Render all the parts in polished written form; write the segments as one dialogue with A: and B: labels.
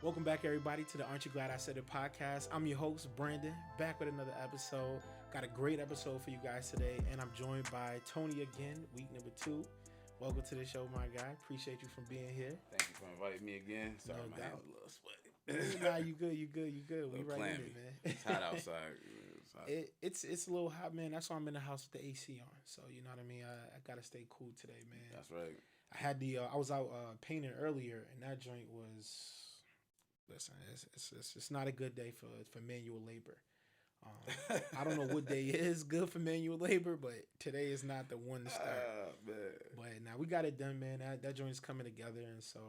A: Welcome back, everybody, to the Aren't You Glad I Said It podcast. I'm your host, Brandon, back with another episode. Got a great episode for you guys today, and I'm joined by Toni again, week number 2. Welcome to the show, my guy. Appreciate you for being here.
B: Thank you for inviting me again. Sorry,
A: No
B: my
A: doubt.
B: hands a little sweaty.
A: Nah, you good. We right in it, man.
B: It's hot outside. It's hot.
A: It's a little hot, man. That's why I'm in the house with the AC on. So you know what I mean. I gotta stay cool today, man.
B: That's right.
A: I had I was out painting earlier, and that joint was. Listen, it's not a good day for manual labor. I don't know what day is good for manual labor, but today is not the one to start.
B: Man.
A: But now we got it done, man. That joint is coming together, and so,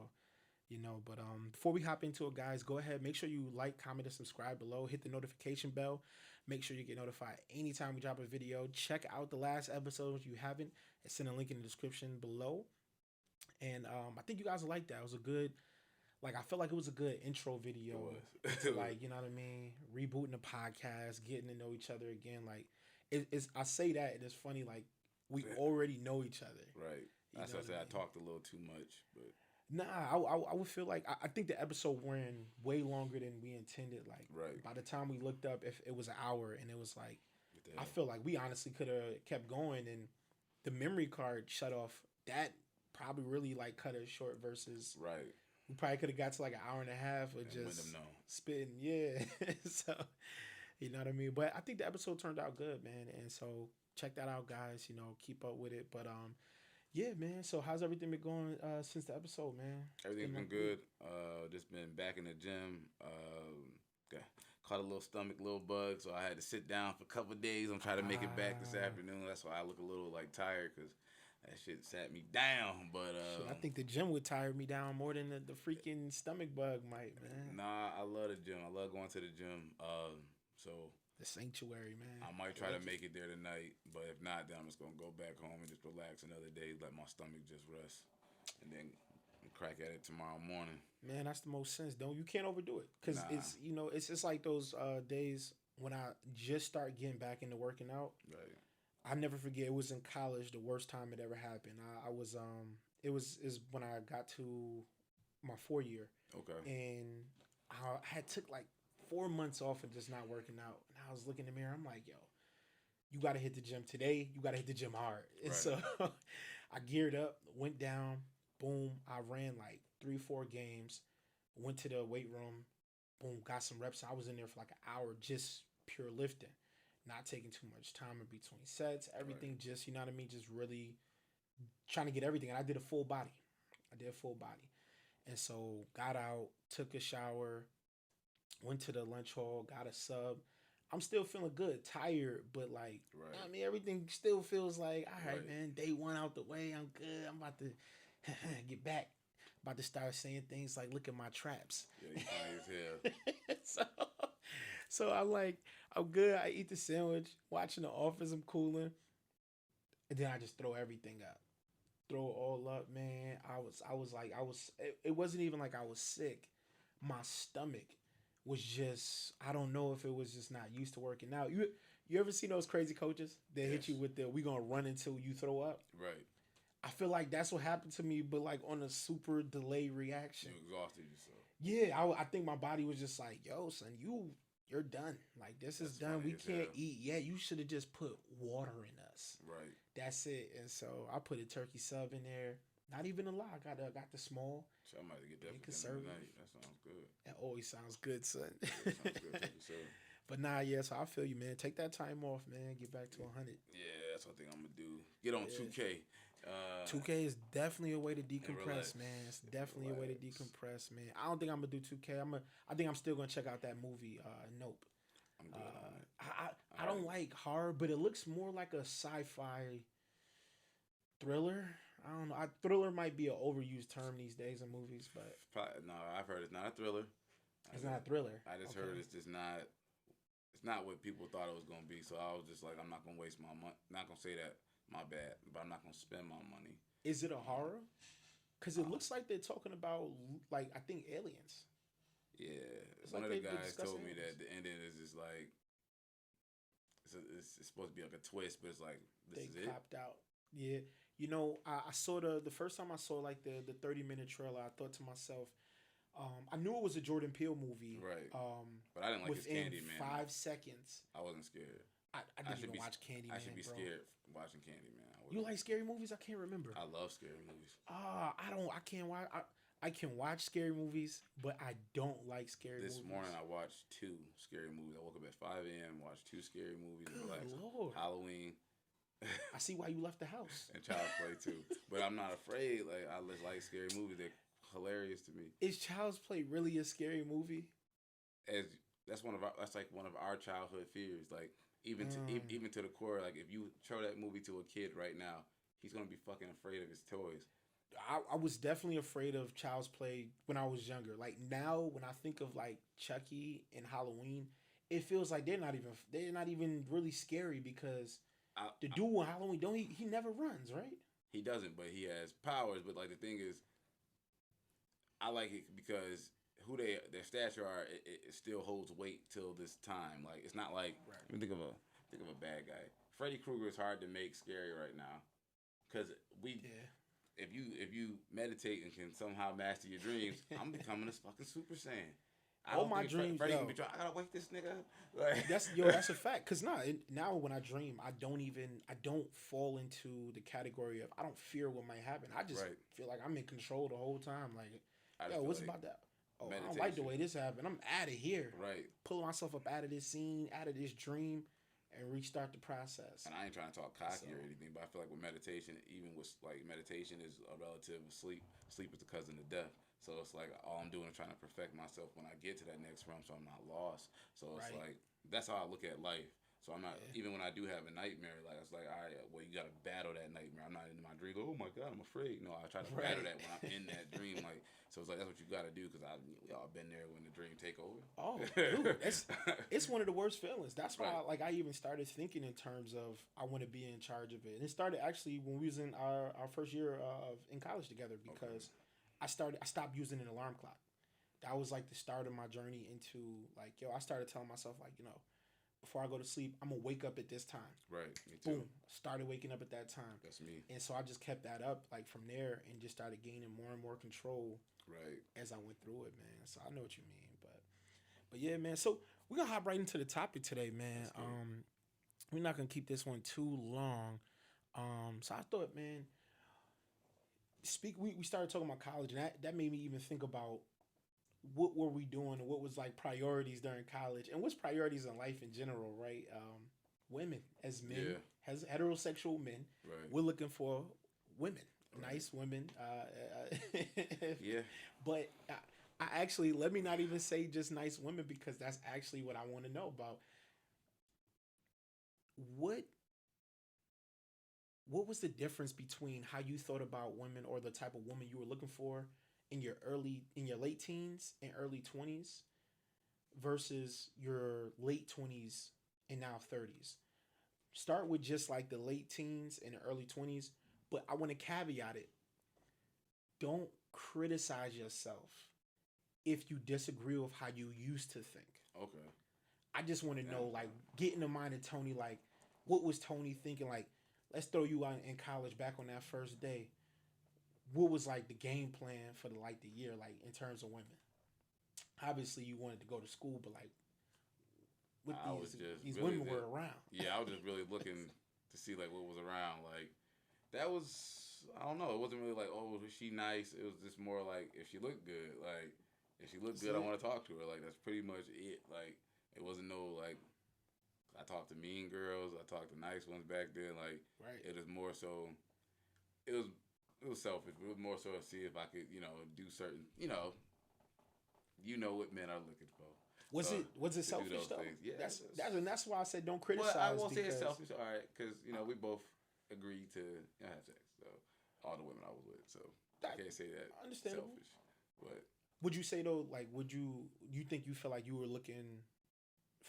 A: But before we hop into it, guys, go ahead. Make sure you like, comment, and subscribe below. Hit the notification bell. Make sure you get notified anytime we drop a video. Check out the last episode if you haven't. It's in the link in the description below. And I think you guys will like that. It was a good. I felt like it was a good intro video.
B: It was.
A: You know what I mean? Rebooting the podcast, getting to know each other again. It's I say that, and it's funny, we already know each other.
B: Right. That's why I said I talked a little too much. But
A: Nah, I would feel like, I think the episode ran way longer than we intended.
B: Right.
A: By the time we looked up, if it was an hour, and it was I feel like we honestly could have kept going, and the memory card shut off. That probably really, cut it short versus...
B: Right.
A: We probably could have got to an hour and a half of just spitting. Yeah. So, you know what I mean? But I think the episode turned out good, man. And so check that out, guys. Keep up with it. But yeah, man. So how's everything been going since the episode, man?
B: Everything's been good. Just been back in the gym. Caught a little stomach, little bug, so I had to sit down for a couple of days. I'm trying to make it back this afternoon. That's why I look a little tired, because that shit sat me down. But
A: shit, I think the gym would tire me down more than the freaking stomach bug might, man.
B: Nah, I love the gym. I love going to the gym. So
A: the sanctuary, man.
B: I might try to make it there tonight, but if not, then I'm just gonna go back home and just relax another day, let my stomach just rest, and then crack at it tomorrow morning.
A: Man, that's the most sense, though. You can't overdo it, because it's just like those days when I just start getting back into working out.
B: Right.
A: I never forget. It was in college, the worst time it ever happened. I was it was when I got to my 4th year.
B: Okay.
A: And I had took 4 months off of just not working out. And I was looking in the mirror. I'm like, yo, you got to hit the gym today. You got to hit the gym hard. And so I geared up, went down, boom. I ran 3-4 games, went to the weight room, boom, got some reps. I was in there for an hour just pure lifting. Not taking too much time in between sets, everything just, you know what I mean, just really trying to get everything. And I did a full body. And so got out, took a shower, went to the lunch hall, got a sub. I'm still feeling good, tired, but I mean, everything still feels like, all right, man, day 1 out the way, I'm good. I'm about to get back. About to start saying things like, look at my traps.
B: Yeah, you funny as hell.
A: So I'm good. I eat the sandwich, watching The Office, I'm cooling. And then I just throw everything up. Throw it all up, man. It wasn't even like I was sick. My stomach was just, I don't know if it was just not used to working out. You ever seen those crazy coaches that hit you with we gonna run until you throw up?
B: Right.
A: I feel like that's what happened to me, but on a super delayed reaction.
B: You exhausted yourself.
A: Yeah, I think my body was just like, yo, son, you're done. This is done. We can't eat yet. You should have just put water in us.
B: Right.
A: That's it. And so I put a turkey sub in there. Not even a lot. I got the small.
B: So I might get that for dinner tonight. That sounds good.
A: That always sounds good, son.
B: Yeah, sounds good, turkey sub.
A: But nah, yeah, so I feel you, man. Take that time off, man. Get back to 100.
B: Yeah, that's what I think I'm going to do. Get on 2K.
A: 2K is definitely a way to decompress, man. It's definitely a way to decompress, man. I don't think I'm gonna do 2K. I think I'm still gonna check out that movie, Nope.
B: I'm good on it.
A: I don't like horror, but it looks more like a sci-fi thriller. I don't know. Thriller might be an overused term these days in movies, but
B: no, I've heard it's not a thriller.
A: It's not a thriller.
B: I just heard it's just not. It's not what people thought it was gonna be. So I was just like, I'm not gonna waste my money. Not gonna say that. My bad, but I'm not gonna spend my money.
A: Is it a horror? Because it looks like they're talking about I think aliens.
B: Yeah,
A: One
B: of the guys told me that the ending is just like it's supposed to be like a twist, but it's like this is it. They
A: copped out. Yeah, I saw the first time I saw the 30-minute trailer. I thought to myself, I knew it was a Jordan Peele movie.
B: Right. But I didn't like his
A: Within
B: Candyman.
A: 5 seconds.
B: I wasn't scared.
A: I didn't even watch Candyman.
B: I should be scared watching Candyman.
A: You like scary movies? I can't remember.
B: I love scary movies.
A: I can't watch. I can watch scary movies, but I don't like scary movies.
B: This morning I watched 2 scary movies. I woke up at 5 a.m., watched 2 scary movies.
A: Good Lord.
B: Halloween.
A: I see why you left the house.
B: And Child's Play too. But I'm not afraid. Like, I just like scary movies. They're hilarious to me.
A: Is Child's Play really a scary movie?
B: That's one of our childhood fears. Like, even to the core, like, if you show that movie to a kid right now, he's gonna be fucking afraid of his toys.
A: I was definitely afraid of Child's Play when I was younger. Like, now when I think of like Chucky and Halloween, it feels like they're not even really scary because the dude in Halloween he never runs, right?
B: He doesn't, but he has powers. But like, the thing is, I like it because their stature are, it still holds weight till this time. Like, it's not like, let me think of a bad guy. Freddy Krueger is hard to make scary right now, because if you meditate and can somehow master your dreams, I'm becoming a fucking Super Saiyan.
A: All my dreams,
B: Freddy can be I gotta wake this nigga up. Like,
A: that's a fact. Cause now when I dream, I don't fall into the category of, I don't fear what might happen. I just feel like I'm in control the whole time. Like, what's about that? Oh, meditation. I don't like the way this happened. I'm out of here.
B: Right.
A: Pulling myself up out of this scene, out of this dream, and restart the process.
B: And I ain't trying to talk cocky or anything, but I feel like with meditation, even with like meditation is a relative of sleep. Sleep is the cousin of death. So it's like all I'm doing is trying to perfect myself when I get to that next realm, so I'm not lost. So it's like, that's how I look at life. So I'm not, even when I do have a nightmare, like, it's like, all right, well, you got to battle that nightmare. I'm not in my dream, oh my God, I'm afraid. No, I try to battle that when I'm in that dream. Like, so it's like, that's what you got to do, because we all been there when the dream take over.
A: Oh, dude, it's one of the worst feelings. That's why, I even started thinking in terms of, I want to be in charge of it. And it started actually when we was in our first year in college together, because I stopped using an alarm clock. That was like the start of my journey into, like, I started telling myself, like, before I go to sleep, I'm going to wake up at this time.
B: Right, me too.
A: Boom, started waking up at that time.
B: That's me.
A: And so I just kept that up, like, from there, and just started gaining more and more control as I went through it, man. So I know what you mean. But yeah, man. So we're going to hop right into the topic today, man. We're not going to keep this one too long. So I thought, man, we started talking about college, and that made me even think about what were we doing and what was like priorities during college, and what's priorities in life in general, right? Women as men, as heterosexual men, we're looking for women, nice women. But I actually, let me not even say just nice women, because that's actually what I want to know about. What was the difference between how you thought about women, or the type of woman you were looking for in your late teens and early 20s versus your late 20s and now 30s? Start with just like the late teens and the early 20s, but I want to caveat it. Don't criticize yourself if you disagree with how you used to think.
B: Okay.
A: I just want to know, like, get in the mind of Toni, like, what was Toni thinking? Like, let's throw you out in college back on that first day. What was like the game plan for the year, like, in terms of women? Obviously, you wanted to go to school, but like, these women were around.
B: Yeah, I was just really looking to see like what was around. Like, that was, I don't know. It wasn't really like, oh, is she nice? It was just more like, if she looked good. Like, if she looked good, I want to talk to her. Like, that's pretty much it. Like, it wasn't no like, I talked to mean girls, I talked to nice ones back then. Like, it was more so, it was selfish. It was more so to see if I could, do certain, what men are looking for.
A: Was it selfish though?
B: Things. Yeah,
A: that's why I said don't criticize.
B: Well, I won't say it's selfish, all right, because we both agreed to have sex. So all the women I was with, so I can't say that selfish. But
A: would you say though, like, you think you feel like you were looking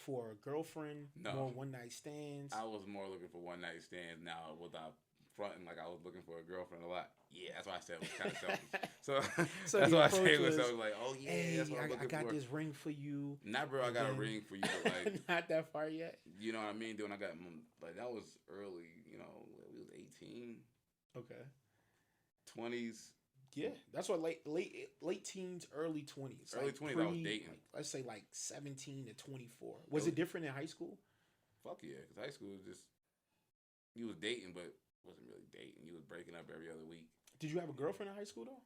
A: for a girlfriend, more one night stands?
B: I was more looking for one night stands now, without fronting like I was looking for a girlfriend a lot. Yeah, that's why I said it was kind of selfish. So that's why I say it was like, oh yeah, hey, that's what I'm looking for. I got
A: this ring for you.
B: Not bro, I got a ring for you, but like
A: not that far yet.
B: You know what I mean? Then I got like, that was early. We was 18.
A: Okay.
B: 20's.
A: Yeah, that's what late teens, early 20s.
B: Early
A: Like
B: 20s, I was dating.
A: Like, let's say like 17 to 24. Was
B: Early-
A: it different in high school?
B: Fuck yeah, because high school was just you was dating, but wasn't really dating. You was breaking up every other week.
A: Did you have a girlfriend in high school though?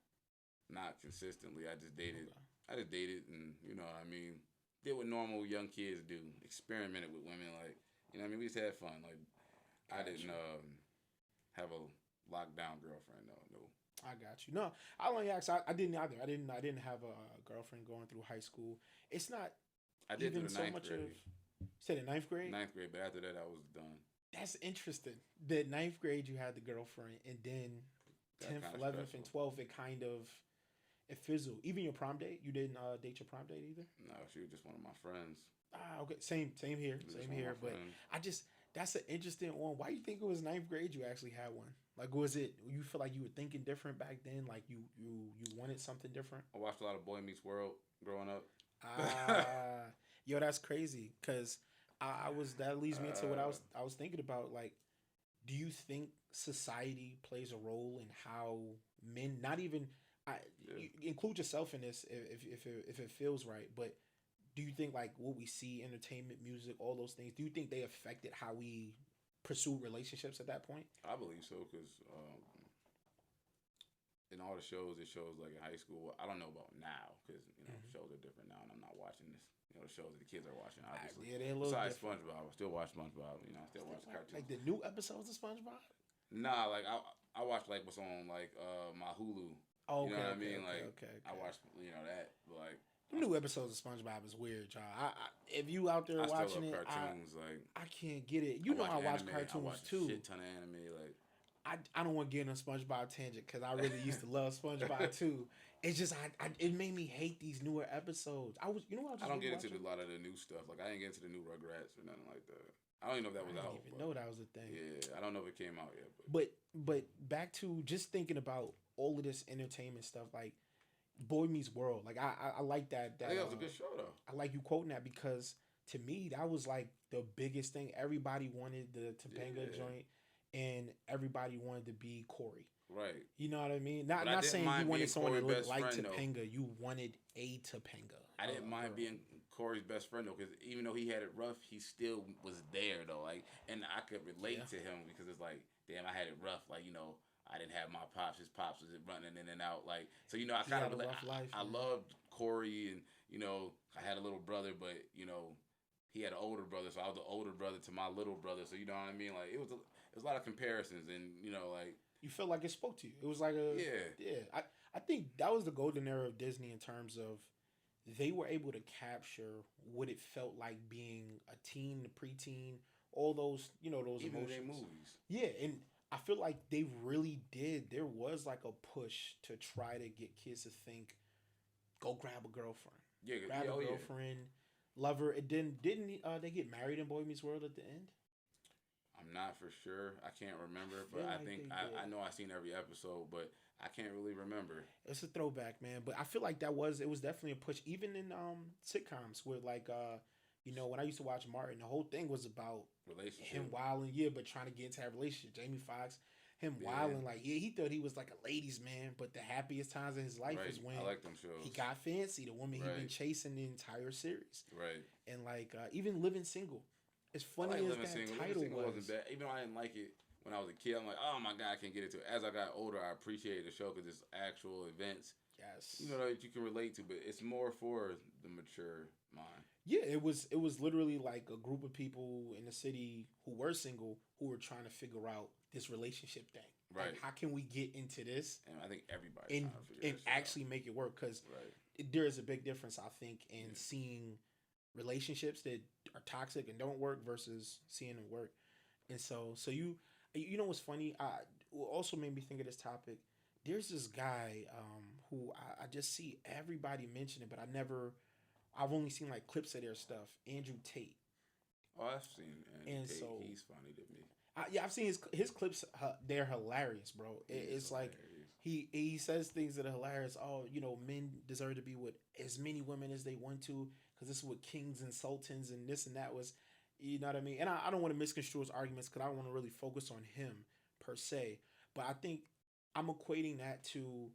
B: Not consistently. I just dated.
A: Okay.
B: I just dated, and you know what I mean. Did what normal young kids do. Experimented with women, like you know what I mean. We just had fun. Like I didn't have a lockdown girlfriend. No.
A: I got you. No, I only asked. I didn't either. I didn't have a girlfriend going through high school. It's not
B: I did
A: even
B: through the
A: so
B: ninth
A: much
B: grade.
A: of. You said in ninth grade.
B: Ninth grade, but after that, I was done.
A: That's interesting. The ninth grade, you had the girlfriend, and then
B: Got
A: 10th,
B: kinda
A: 11th, and
B: stressful.
A: 12th, it fizzled. Even your prom date, you didn't date your prom date either.
B: No, she was just one of my friends.
A: Okay, same here,
B: She was
A: same
B: just one of
A: here.
B: my
A: But
B: friends.
A: that's an interesting one. Why you think it was ninth grade? You actually had one. Like, was it? You feel like you were thinking different back then? Like you wanted something different?
B: I watched a lot of Boy Meets World growing up.
A: Ah, yo, that's crazy. Cause I was that leads me into what I was thinking about. Like, do you think society plays a role in how men? Not even
B: Yeah.
A: you include yourself in this if it feels right, but do you think like what we see, entertainment, music, all those things? Do you think they affected how we pursue relationships at that point?
B: I believe so because in all the shows, it shows like in high school. I don't know about now because shows are different now, and I'm not watching this. The shows that the kids are watching, obviously.
A: Yeah, they're a little
B: Besides
A: different.
B: SpongeBob, I still watch SpongeBob. I still watch the cartoons.
A: Like the new episodes of SpongeBob.
B: Nah, like I watch like what's on like my Hulu.
A: Oh,
B: You know what I mean?
A: okay.
B: I watch that, but like
A: The new episodes of SpongeBob is weird, y'all. If you out there
B: I
A: watching
B: still
A: it,
B: love cartoons.
A: I can't get it. You know I watch
B: anime,
A: cartoons
B: I watch
A: too.
B: A shit ton of anime. Like
A: I don't want to get on a SpongeBob tangent because I really used to love SpongeBob too. It's just it made me hate these newer episodes. I
B: don't get into a lot of the new stuff. Like I didn't get into the new Rugrats or nothing like that. I don't even know if that was
A: I
B: out.
A: didn't even know that was a thing.
B: Yeah, I don't know if it came out yet.
A: But back to just thinking about all of this entertainment stuff, like Boy Meets World. Like I like that.
B: I think that was a good show though.
A: I like you quoting that because to me that was like the biggest thing. Everybody wanted the Topanga joint, and everybody wanted to be Corey.
B: Right.
A: You know what I mean? Not saying you wanted someone to look like Topanga.
B: Though.
A: You wanted a Topanga.
B: I didn't mind being Corey's best friend though, because even though he had it rough, he still was there though. Like, and I could relate to him because it's like, damn, I had it rough. Like, I didn't have my pops. His pops was running in and out. Like, so I kind of I loved Corey, and I had a little brother, but he had an older brother, so I was the older brother to my little brother. So you know what I mean? Like, it was a lot of comparisons, and like.
A: You felt like it spoke to you. It was like I think that was the golden era of Disney in terms of they were able to capture what it felt like being a teen, a preteen, all those those
B: even
A: emotions.
B: in their movies.
A: Yeah, and I feel like they really did. There was like a push to try to get kids to think, go grab a girlfriend.
B: Yeah,
A: grab a girlfriend, love her. It didn't they get married in Boy Meets World at the end?
B: I'm not for sure. I can't remember, but I think I know I've seen every episode, but I can't really remember.
A: It's a throwback, man. But I feel like it was definitely a push, even in sitcoms where like when I used to watch Martin, the whole thing was about him wilding, but trying to get into that relationship. Jamie Foxx, him wilding, like he thought he was like a ladies' man, but the happiest times in his life was when
B: I like them shows.
A: He got fancy, the woman he'd been chasing the entire series.
B: Right.
A: And like even Living Single. As funny as that title
B: wasn't bad. Even though I didn't like it when I was a kid, I'm like, oh my God, I can't get into it. As I got older, I appreciated the show because it's actual events.
A: Yes.
B: That you can relate to, but it's more for the mature mind.
A: Yeah, it was literally like a group of people in the city who were single who were trying to figure out this relationship thing.
B: Right.
A: Like, how can we get into this?
B: And I think everybody
A: and actually make it work, because there is a big difference, I think, in seeing relationships that are toxic and don't work versus seeing them work. And so you know what's funny? What also made me think of this topic. There's this guy who I just see everybody mention it, but I've only seen like clips of their stuff. Andrew Tate.
B: Oh, I've seen Andrew Tate. So he's funny to me.
A: I've seen his clips. They're hilarious, bro. It's like he says things that are hilarious. Oh, men deserve to be with as many women as they want to, because this is what kings and sultans and this and that was. You know what I mean? And I don't want to misconstrue his arguments because I don't want to really focus on him per se. But I think I'm equating that to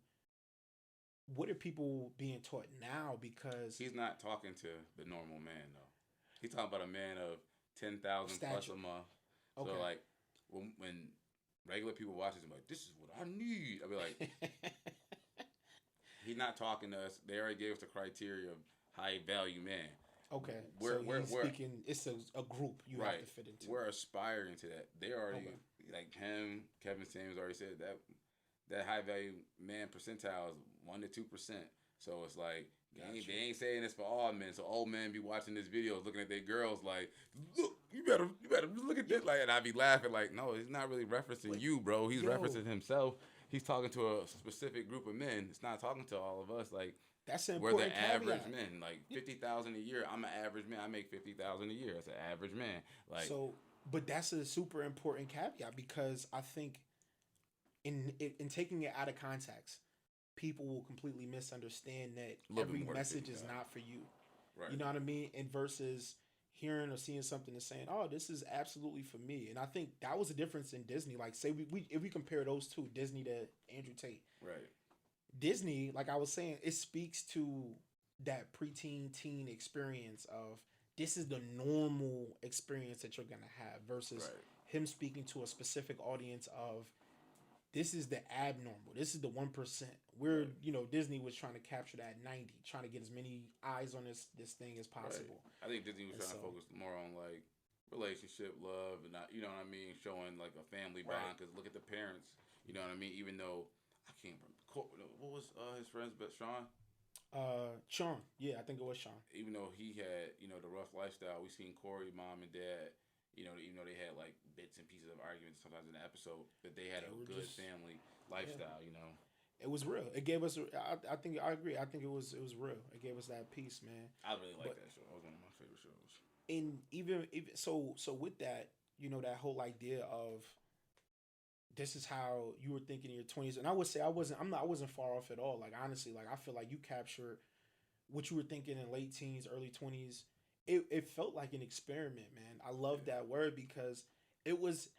A: what are people being taught now? Because
B: He's not talking to the normal man though. He's talking about a man of 10,000 plus
A: stature.
B: a month.
A: Okay.
B: So like when regular people watch this, I'm like, this is what I need. I'll be like, he's not talking to us. They already gave us the criteria of high value man.
A: Okay.
B: We're
A: speaking. It's a group you have to fit into.
B: We're aspiring to that. They already like him. Kevin Samuels already said that high value man percentile is 1 to 2%. So it's like they ain't saying this for all men. So old men be watching this video, looking at their girls like, look, you better look at this. Like, and I be laughing like, no, he's not really referencing you, bro. He's referencing himself. He's talking to a specific group of men. It's not talking to all of us. Like,
A: that's an
B: we're
A: important
B: the average
A: caveat.
B: men. Like 50,000 a year. I'm an average man. I make 50,000 a year. That's an average man. Like
A: so, but that's a super important caveat because I think in taking it out of context, people will completely misunderstand that every message is not for you. Right. You know what I mean? And versus hearing or seeing something and saying, "Oh, this is absolutely for me." And I think that was the difference in Disney. Like, say we if we compare those two, Disney to Andrew Tate.
B: Right.
A: Disney, like I was saying, it speaks to that preteen teen experience of this is the normal experience that you're gonna have versus him speaking to a specific audience of this is the abnormal. This is the 1%. We're Disney was trying to capture that 90, trying to get as many eyes on this thing as possible.
B: Right. I think Disney was trying to focus more on like relationship, love, and not, you know what I mean, showing like a family bond. Because look at the parents, you know what I mean. Even though I can't remember what was his friend's but Sean.
A: Sean, yeah, I think it was Sean.
B: Even though he had the rough lifestyle, we seen Corey, mom and dad. Even though they had like bits and pieces of arguments sometimes in the episode, but they had a good family lifestyle.
A: It was real. It gave us. I think I agree. I think it was real. It gave us that peace, man.
B: I really like that show. It was one of my favorite shows.
A: And even so with that, that whole idea of this is how you were thinking in your 20s, and I would say I wasn't far off at all. Like honestly, like I feel like you captured what you were thinking in late teens, early 20s. It felt like an experiment, man. I love that word because it was.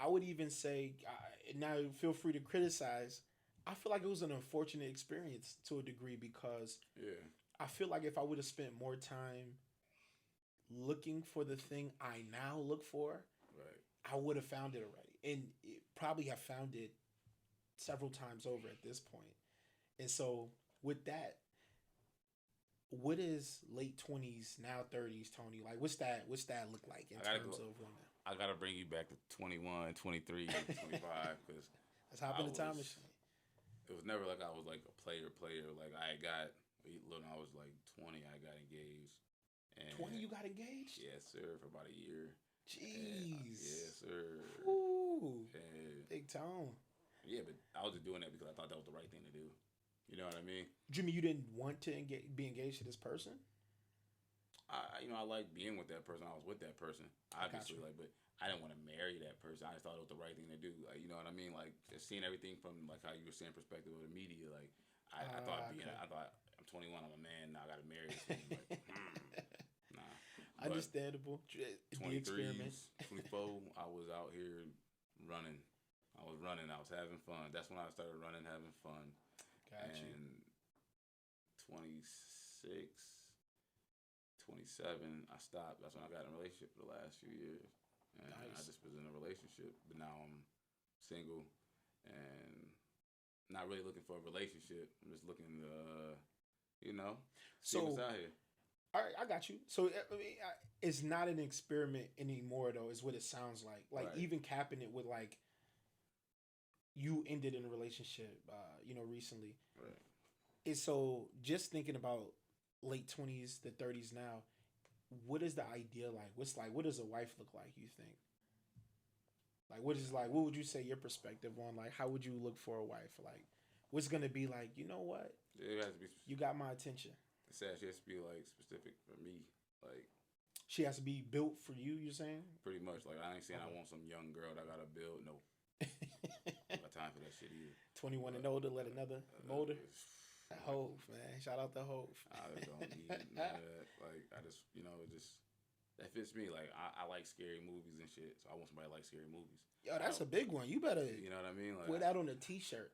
A: I would even say now feel free to criticize. I feel like it was an unfortunate experience to a degree because I feel like if I would have spent more time looking for the thing I now look for, I would have found it already, and probably have found it several times over at this point. And so with that, what is late 20s, now 30s, Tony? Like, what's that look like in terms of women?
B: I got to bring you back to 21, 23, 25, because
A: let's hop in the time machine.
B: It was never like I was like a player. Like I got, when I was like 20, I got engaged. And
A: 20, you got engaged?
B: Yes, sir, for about a year.
A: Jeez.
B: Yes, sir.
A: Ooh. Big tone.
B: Yeah, but I was just doing that because I thought that was the right thing to do. You know what I mean?
A: Jimmy, you didn't want to be engaged to this person?
B: I like being with that person. I was with that person, obviously. But I didn't want to marry that person. I just thought it was the right thing to do. Like, you know what I mean? Like, just seeing everything from like how you were saying perspective of the media. Like, I thought I'm 21. I'm a man. Now I got to marry this thing. Like, nah.
A: Understandable. The experiment.
B: 24. I was out here running. I was having fun. That's when I started running, having fun.
A: Got you.
B: 26, 27, I stopped. That's when I got in a relationship for the last few years. And I just was in a relationship. But now I'm single and not really looking for a relationship. I'm just looking to, see what's out here.
A: All right, I got you. So I mean, it's not an experiment anymore, though, is what it sounds like. Like, even capping it with, like, you ended in a relationship, recently.
B: Right.
A: And so just thinking about late 20s, the 30s now, what is the idea like? What does a wife look like, you think? Like, what would you say your perspective on, like, how would you look for a wife? Like, what's going to be like, you know what?
B: It has to be.
A: You got my attention.
B: It says she has to be, like, specific for me. Like,
A: she has to be built for you, you're saying?
B: Pretty much. Like, I ain't saying I want some young girl that I got to build. No. I got time for that shit either.
A: 21 and older, let another molder. Hove, man. Shout out to Hove.
B: I don't need none of that. Like, I just, that fits me. Like, I like scary movies and shit, so I want somebody to like scary movies.
A: Yo, that's a big one. You better,
B: you know what I mean? Like,
A: put that on a t-shirt.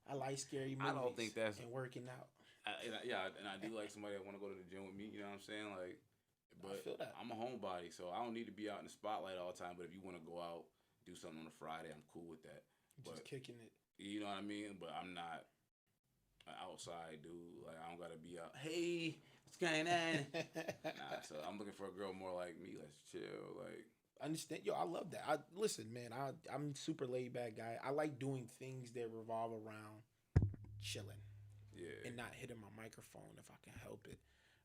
A: I like scary movies.
B: I don't think that's
A: and working out.
B: and I do like somebody that want to go to the gym with me. You know what I'm saying? Like, but
A: I feel that.
B: I'm a homebody, so I don't need to be out in the spotlight all the time. But if you want to go out, do something on a Friday, I'm cool with that.
A: Just kicking it.
B: You know what I mean? But I'm not an outside dude. Like, I don't gotta be out. Hey, what's going on? Nah, so I'm looking for a girl more like me. Let's chill. Like,
A: Understand? Yo, I love that. Listen, man. I'm super laid back guy. I like doing things that revolve around chilling.
B: yeah.
A: And not hitting my microphone if I can help it.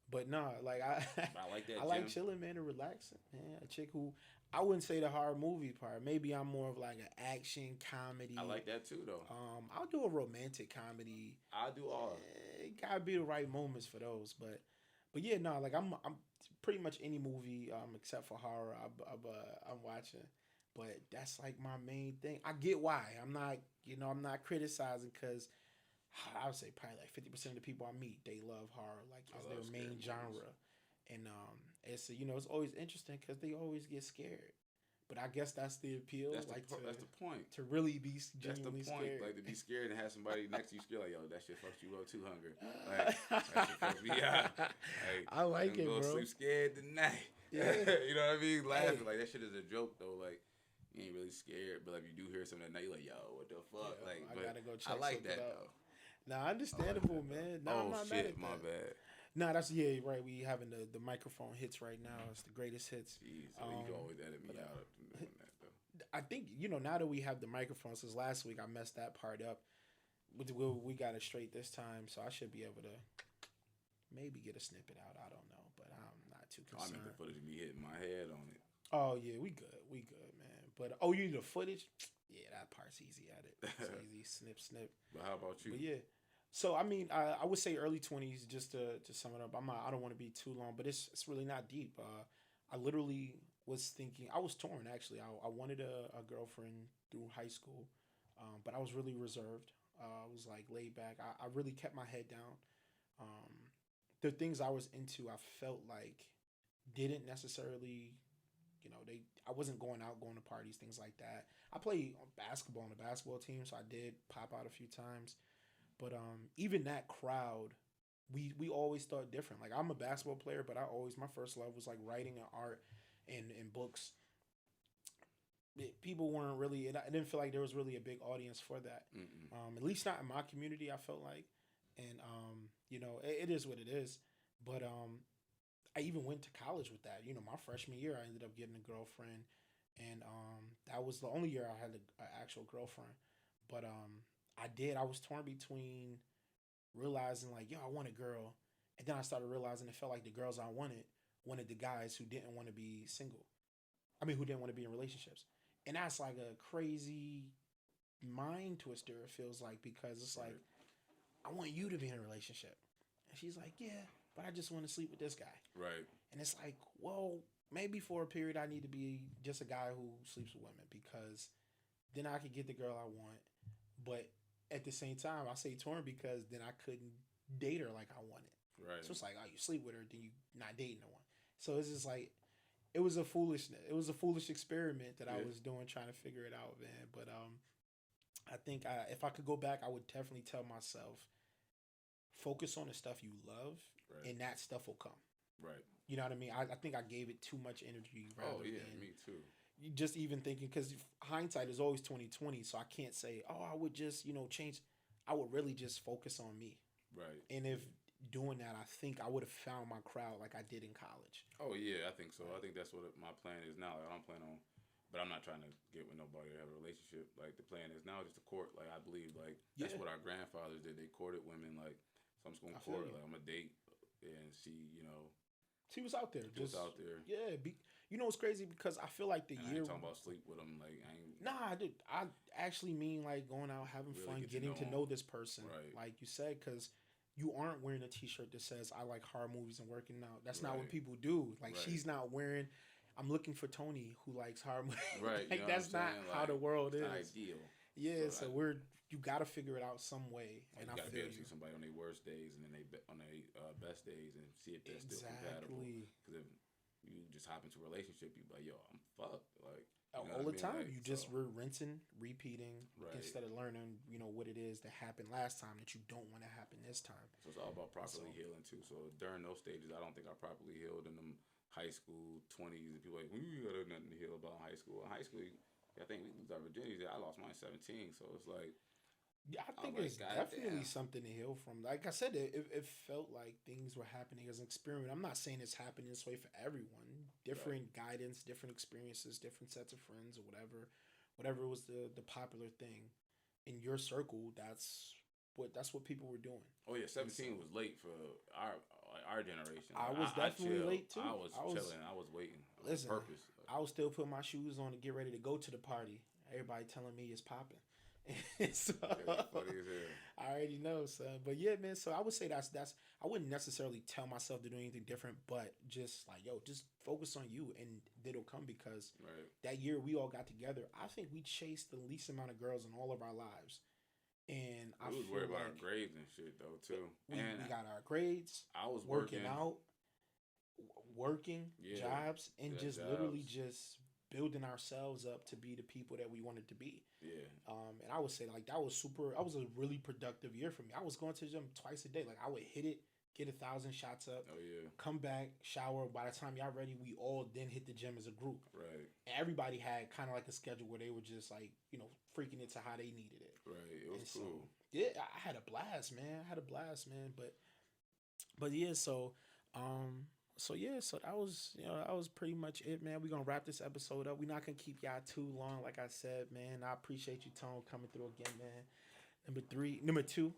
A: But nah, like I
B: like that.
A: I like chilling, man, and relaxing. Man, a chick who I wouldn't say the horror movie part. Maybe I'm more of like an action comedy.
B: I like that too, though.
A: I'll do a romantic comedy.
B: I'll do all.
A: It gotta be the right moments for those. But yeah, no, like I'm pretty much any movie except for horror I'm watching. But that's like my main thing. I get why. I'm not criticizing because I would say probably like 50% of the people I meet, they love horror like as their main genre. And it's it's always interesting because they always get scared. But I guess that's the appeal.
B: That's the point.
A: To really be genuinely
B: that's the point.
A: Scared.
B: Like to be scared and have somebody next to you scared. Like, yo, that shit fucks you up too, Hunger. Like, that shit fucks me out. Like,
A: I like it,
B: go
A: bro.
B: Sleep scared tonight.
A: Yeah.
B: You know what I mean? Laughing like that shit is a joke though. Like, you ain't really scared, but like you do hear something at night, you're like, yo, what the fuck?
A: Yeah,
B: like,
A: I gotta go check.
B: I like that
A: out.
B: though.
A: Nah, understandable, man. Nah, I'm not mad at that.
B: My bad.
A: Nah, that's right. We having the microphone hits right now. It's the greatest hits.
B: Jeez, so you can always edit me out of doing that though.
A: I think now that we have the microphone, since last week I messed that part up. We got it straight this time, so I should be able to maybe get a snippet out. I don't know, but I'm not too concerned.
B: I meant the footage of me hitting my head on it.
A: Oh yeah, we good, man. But you need the footage? Yeah, that part's easy at it. It's easy, snip.
B: But how about you?
A: But yeah. So I mean, I would say early 20s just to sum it up. I don't want to be too long, but it's really not deep. I literally was thinking I was torn actually. I wanted a girlfriend through high school, but I was really reserved. I was like laid back. I really kept my head down. The things I was into, I felt like didn't necessarily, I wasn't going out, going to parties, things like that. I played basketball on the basketball team, so I did pop out a few times. But even that crowd, we always thought different. Like I'm a basketball player, but my first love was like writing and art and books. People weren't really, and I didn't feel like there was really a big audience for that. At least not in my community, I felt like. And, it is what it is. But I even went to college with that. My freshman year, I ended up getting a girlfriend. And that was the only year I had an actual girlfriend. But I was torn between realizing like, yo, I want a girl. And then I started realizing it felt like the girls I wanted the guys who didn't want to be single. Who didn't want to be in relationships. And that's like a crazy mind twister, it feels like, because it's like, I want you to be in a relationship. And she's like, yeah, but I just want to sleep with this guy.
B: Right.
A: And it's like, well, maybe for a period I need to be just a guy who sleeps with women because then I could get the girl I want. But at the same time, I say torn because then I couldn't date her like I wanted.
B: Right.
A: So it's like, oh, you sleep with her, then you not dating no one. So it's just like, it was a foolish experiment that I was doing, trying to figure it out, man. But I think if I could go back, I would definitely tell myself, focus on the stuff you love, and that stuff will come.
B: Right.
A: You know what I mean? I think I gave it too much energy.
B: Me too.
A: Just even thinking, because hindsight is always 20/20, so I can't say, oh, I would just change. I would really just focus on me.
B: Right.
A: And if doing that, I think I would have found my crowd like I did in college.
B: Oh yeah, I think so. I think that's what my plan is now. Like, I don't plan on, but I'm not trying to get with nobody or have a relationship. Like the plan is now just to court. Like I believe, like that's what our grandfathers did. They courted women. Like so I'm just gonna court. Like I'm gonna date and see.
A: She was out there.
B: Out there.
A: Yeah. It's crazy because I feel like the year.
B: I ain't talking about sleep with them. Like I ain't.
A: Nah, dude. I actually mean like going out, having fun, getting to know this person.
B: Right.
A: Like you said, because you aren't wearing a T-shirt that says "I like horror movies and working out." That's not what people do. Like she's not wearing. I'm looking for Toni who likes horror movies.
B: Right.
A: Like that's not how the world is.
B: Ideal.
A: Yeah. So you got to figure it out some way. And I feel
B: you. See somebody on their worst days and then on their best days and see if they're still compatible. Because if you just hop into a relationship, you be like, yo, I'm fucked. Like
A: all the time.
B: Like,
A: you just were rinsing, repeating instead of learning, what it is that happened last time that you don't want to happen this time.
B: So it's all about properly healing too. So during those stages, I don't think I properly healed in them high school 20s. And people like, you got nothing to heal about in high school. In high school, I think we lose our virginity. I lost mine 17. So it's like,
A: yeah, I think it's definitely something to heal from. Like I said, it felt like things were happening as an experiment. I'm not saying it's happening this way for everyone. Different guidance, different experiences, different sets of friends, or whatever was the popular thing in your circle. That's what people were doing.
B: Oh yeah, 17 was late for our generation.
A: I was definitely late too.
B: I was chilling. I was waiting.
A: Listen,
B: on purpose.
A: I was still putting my shoes on to get ready to go to the party. Everybody telling me it's popping. So,
B: funny as hell.
A: I already know, son. But yeah, man. So I would say that's. I wouldn't necessarily tell myself to do anything different, but just like, just focus on you, and it'll come because that year we all got together. I think we chased the least amount of girls in all of our lives, and I
B: was worried about our grades and shit though too.
A: We got our grades.
B: I was
A: working out, jobs, and just literally just building ourselves up to be the people that we wanted to be.
B: Yeah.
A: And I would say like that was a really productive year for me. I was going to the gym twice a day. Like I would hit it, get 1,000 shots up.
B: Oh yeah.
A: Come back, shower. By the time y'all ready, we all then hit the gym as a group.
B: Right.
A: And everybody had kind of like a schedule where they were just like, freaking it to how they needed it.
B: Right. It was cool.
A: So, yeah, I had a blast, man. But yeah, so that was pretty much it, man. We're gonna wrap this episode up. We're not gonna keep y'all too long, like I said, man. I appreciate you, Tone, coming through again, man. Number 2.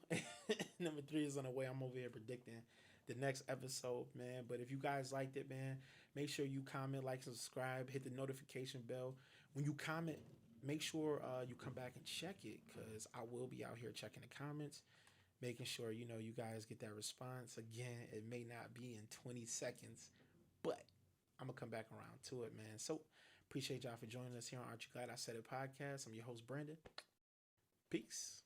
A: Number 3 is on the way. I'm over here predicting the next episode, man. But if you guys liked it, man, make sure you comment, like, subscribe, hit the notification bell. When you comment, make sure you come back and check it, because I will be out here checking the comments, making sure, you guys get that response. Again, it may not be in 20 seconds, but I'm going to come back around to it, man. So, appreciate y'all for joining us here on Aren't You Glad I Said It podcast. I'm your host, Brandon. Peace.